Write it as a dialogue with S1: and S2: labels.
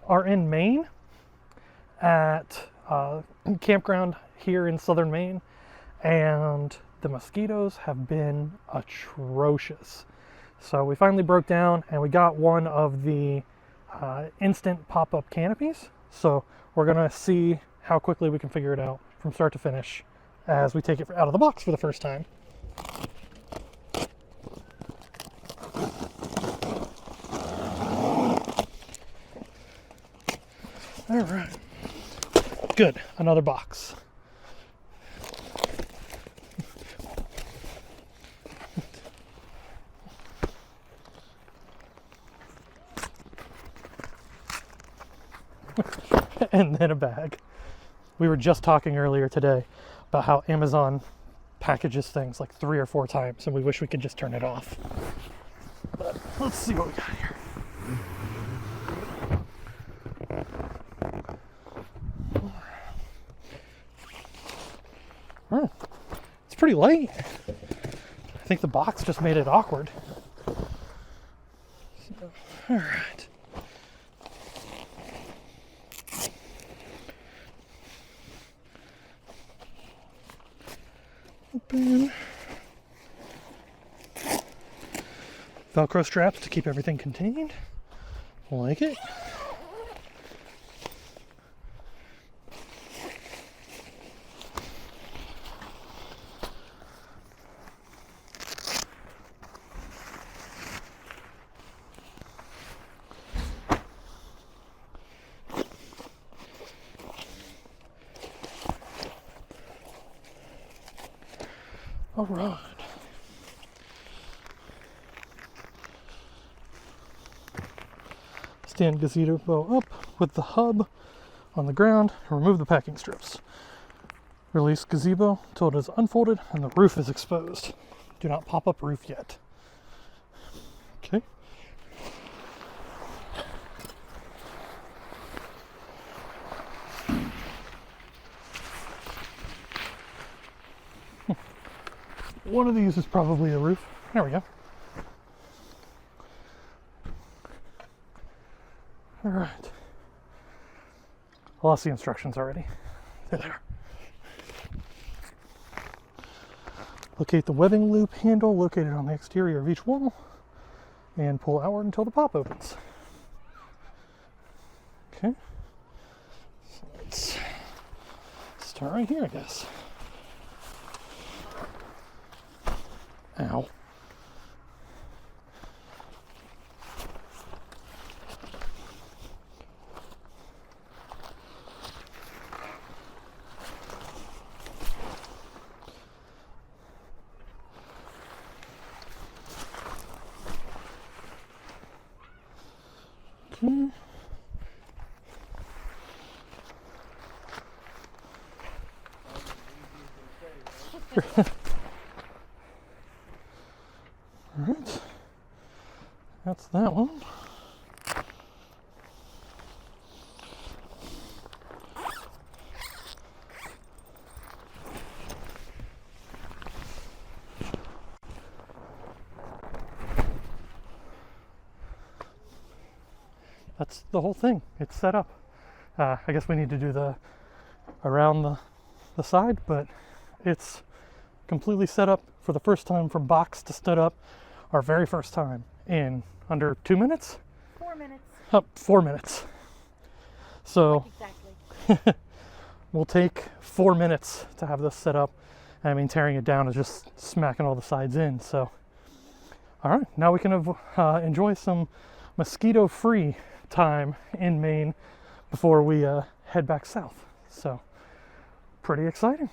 S1: are in Maine at a campground here in southern Maine, and the mosquitoes have been atrocious. So we finally broke down and we got one of the instant pop-up canopies. So we're gonna see how quickly we can figure it out from start to finish as we take it out of the box for the first time. All right, good, another box. And then a bag. We were just talking earlier today about how Amazon packages things like 3 or 4 times, and we wish we could just turn it off. But let's see what we got here. Oh, it's pretty light. I think the box just made it awkward. So, all right. Open. Velcro straps to keep everything contained. Like it. All right. Stand gazebo up with the hub on the ground and remove the packing strips. Release gazebo until it is unfolded and the roof is exposed. Do not pop up roof yet. Okay. One of these is probably a roof. There we go. All right. I lost the instructions already. They're there. Locate the webbing loop handle located on the exterior of each wall and pull outward until the pop opens. Okay. So let's start right here, I guess. Ow. Okay. Alright, that's that one. That's the whole thing. It's set up. I guess we need to do the around the side, but it's completely set up for the first time from box to stood up. Our very first time in under 2 minutes?
S2: 4 minutes.
S1: 4 minutes. So
S2: Exactly.
S1: we'll take 4 minutes to have this set up. I mean, tearing it down is just smacking all the sides in. So, all right, now we can enjoy some mosquito-free time in Maine before we head back south. So, pretty exciting.